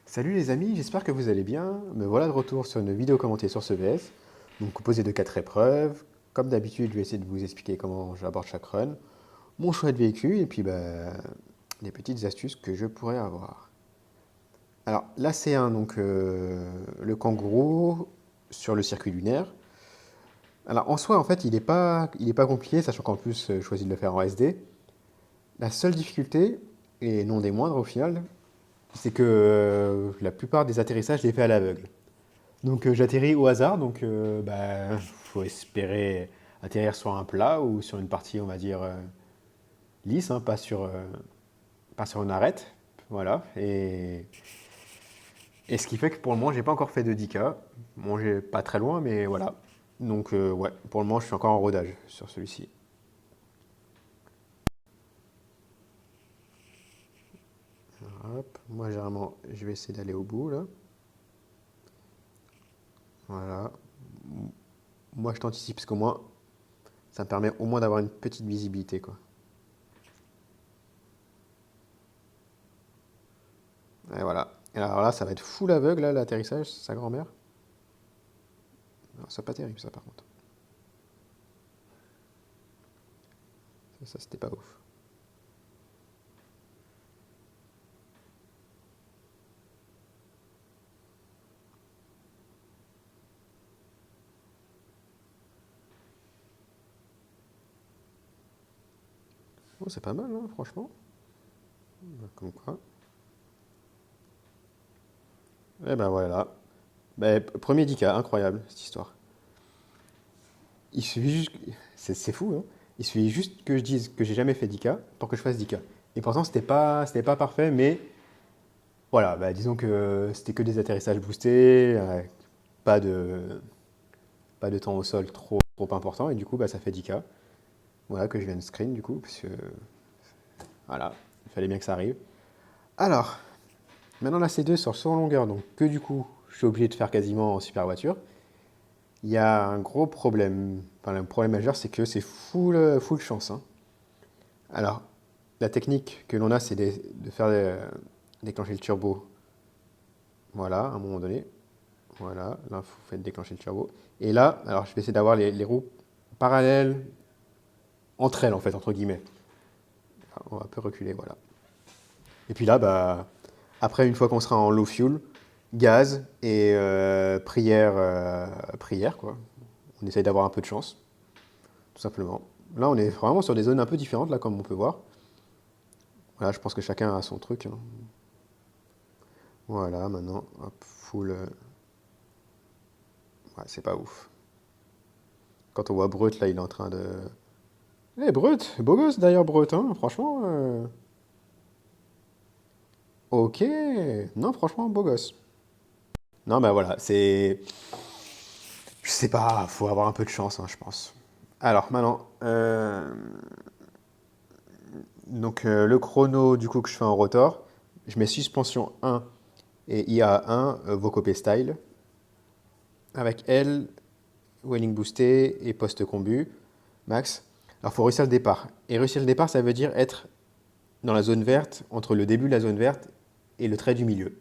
Salut les amis, j'espère que vous allez bien. Me voilà de retour sur une vidéo commentée sur ce VS, donc composée de 4 épreuves. Comme d'habitude, je vais essayer de vous expliquer comment j'aborde chaque run, mon choix de véhicule et puis les petites astuces que je pourrais avoir. Alors là c'est un donc le kangourou sur le circuit lunaire. Alors en soi en fait il est pas compliqué, sachant qu'en plus je choisis de le faire en SD. La seule difficulté, et non des moindres au final, c'est que la plupart des atterrissages je les fais à l'aveugle. Donc j'atterris au hasard, donc faut espérer atterrir sur un plat ou sur une partie, on va dire, lisse, hein, pas sur une arête. Voilà. Et ce qui fait que pour le moment, j'ai pas encore fait de 10K. Bon, j'ai pas très loin, mais voilà. Donc ouais, pour le moment, je suis encore en rodage sur celui-ci. Hop. Moi, généralement, je vais essayer d'aller au bout, là. Voilà. Moi, je t'anticipe, parce qu'au moins, ça me permet au moins d'avoir une petite visibilité, quoi. Et voilà. Et alors là, ça va être full aveugle, là, l'atterrissage, sa grand-mère. Non, c'est pas terrible, ça, par contre. Ça c'était pas ouf. Oh, c'est pas mal, hein, franchement. Comme quoi. Et ben voilà. Ben, premier 10K, incroyable, cette histoire. Il suffit juste... C'est fou, hein. Il suffit juste que je dise que j'ai jamais fait 10K pour que je fasse 10K. Et pourtant, c'était pas parfait, mais voilà, bah, disons que c'était que des atterrissages boostés, pas de, pas de temps au sol trop important, et du coup, bah, ça fait 10K. Voilà, que je viens de screen, du coup, parce que, voilà, il fallait bien que ça arrive. Alors, maintenant la C2 sort sur longueur, donc que du coup, je suis obligé de faire quasiment en super voiture. Il y a un gros problème, enfin le problème majeur, c'est que c'est full chance, hein. Alors, la technique que l'on a, c'est de faire déclencher le turbo. Voilà, à un moment donné. Voilà, là, vous faites déclencher le turbo. Et là, alors je vais essayer d'avoir les roues parallèles entre elles, en fait, entre guillemets. Enfin, on va un peu reculer, voilà. Et puis là, bah, après, une fois qu'on sera en low fuel, gaz et prière, quoi. On essaye d'avoir un peu de chance, tout simplement. Là, on est vraiment sur des zones un peu différentes, là, comme on peut voir. Voilà, je pense que chacun a son truc, hein. Voilà, maintenant, hop, full. Ouais, c'est pas ouf. Quand on voit Brut, là, il est en train de. Eh, Brut, beau gosse d'ailleurs, Brut, hein, franchement. Ok, non, franchement, beau gosse. Non, bah voilà, c'est. Je sais pas, faut avoir un peu de chance, hein, je pense. Alors, maintenant, donc le chrono, du coup, que je fais en rotor, je mets suspension 1 et IA 1, Vocopé Style, avec L, Welling boosté et post combu, max. Alors, il faut réussir le départ. Et réussir le départ, ça veut dire être dans la zone verte, entre le début de la zone verte et le trait du milieu.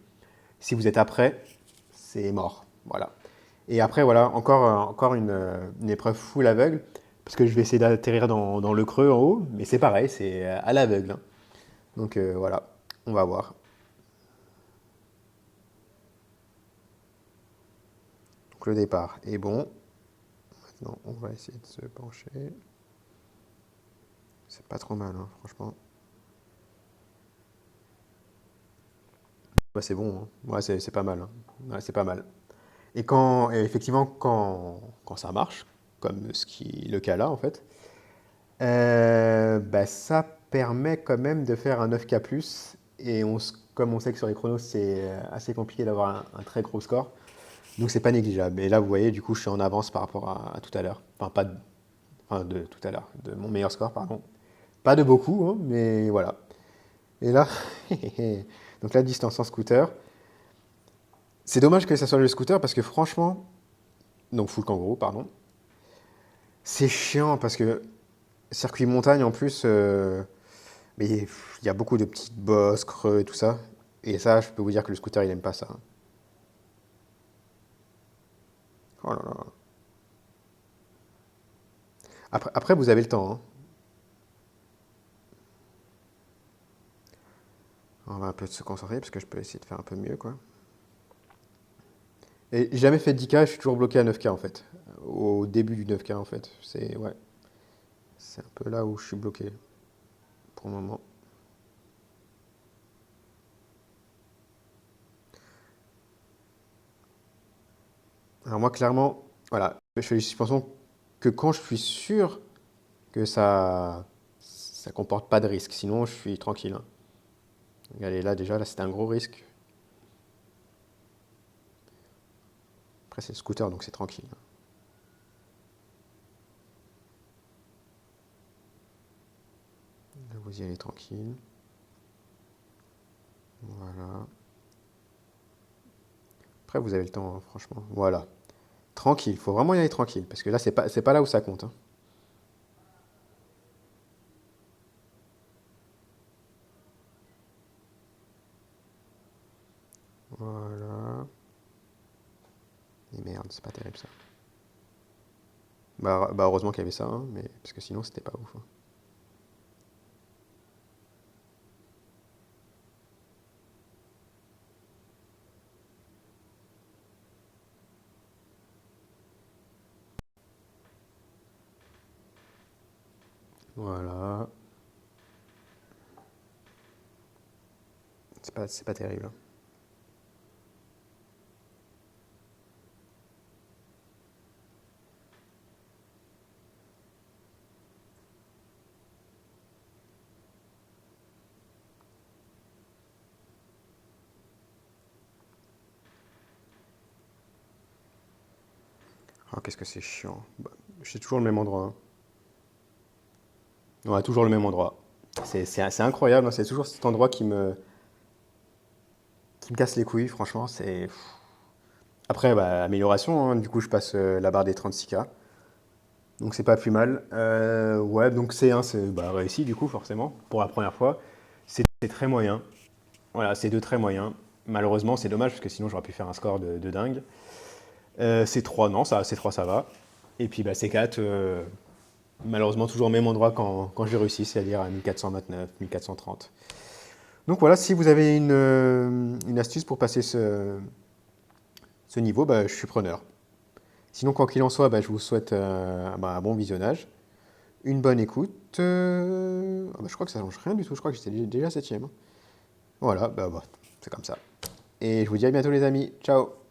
Si vous êtes après, c'est mort. Voilà. Et après, voilà, encore une épreuve full aveugle, parce que je vais essayer d'atterrir dans le creux en haut, mais c'est pareil, c'est à l'aveugle, hein. Donc voilà, on va voir. Donc le départ est bon. Maintenant, on va essayer de se pencher. C'est pas trop mal, hein, franchement. Ouais, c'est bon, hein. Ouais, c'est pas mal, hein. Ouais, c'est pas mal. Et effectivement, quand ça marche, comme le cas là en fait, bah, ça permet quand même de faire un 9K+. Et comme on sait que sur les chronos, c'est assez compliqué d'avoir un très gros score. Donc c'est pas négligeable. Et là, vous voyez, du coup, je suis en avance par rapport à tout à l'heure. Enfin, pas de, enfin, de tout à l'heure, de mon meilleur score, pardon. Pas de beaucoup, hein, mais voilà. Et là, donc la distance en scooter. C'est dommage que ça soit le scooter parce que franchement, donc full kangourou, pardon. C'est chiant parce que circuit montagne en plus, mais il y a beaucoup de petites bosses, creux et tout ça. Et ça, je peux vous dire que le scooter, il aime pas ça, hein. Oh là là. Après, vous avez le temps, hein. On va un peu se concentrer parce que je peux essayer de faire un peu mieux, quoi. Et j'ai jamais fait 10K, je suis toujours bloqué à 9K en fait. Au début du 9K en fait. Ouais, c'est un peu là où je suis bloqué pour le moment. Alors moi clairement, voilà, je fais les suspensions que quand je suis sûr que ça comporte pas de risque. Sinon je suis tranquille, hein. Regardez là déjà, là c'était un gros risque. Après c'est le scooter donc c'est tranquille, hein. Là, vous y allez tranquille. Voilà. Après vous avez le temps, hein, franchement. Voilà. Tranquille, faut vraiment y aller tranquille. Parce que là c'est pas là où ça compte, hein. Voilà. Et merde, c'est pas terrible ça. Bah heureusement qu'il y avait ça, hein, mais parce que sinon c'était pas ouf, hein. Voilà. C'est pas terrible, hein. Ah, qu'est-ce que c'est chiant. Bah, c'est toujours le même endroit, hein. Ouais, toujours le même endroit. C'est incroyable, hein, c'est toujours cet endroit qui me casse les couilles, franchement. Après, bah, amélioration, hein, du coup, je passe la barre des 36K. Donc, c'est pas plus mal. Ouais, donc C1, c'est bah, réussi, du coup, forcément, pour la première fois. C'est très moyen. Voilà, c'est de très moyen. Malheureusement, c'est dommage, parce que sinon, j'aurais pu faire un score de dingue. C3, non, C3, ça va. Et puis, bah, C4, malheureusement, toujours au même endroit quand j'ai réussi, c'est-à-dire à 1429, 1430. Donc voilà, si vous avez une astuce pour passer ce niveau, bah, je suis preneur. Sinon, quoi qu'il en soit, bah, je vous souhaite bah, un bon visionnage, une bonne écoute. Ah bah, je crois que ça change rien du tout, je crois que j'étais déjà septième, hein. Voilà, bah, c'est comme ça. Et je vous dis à bientôt les amis, ciao!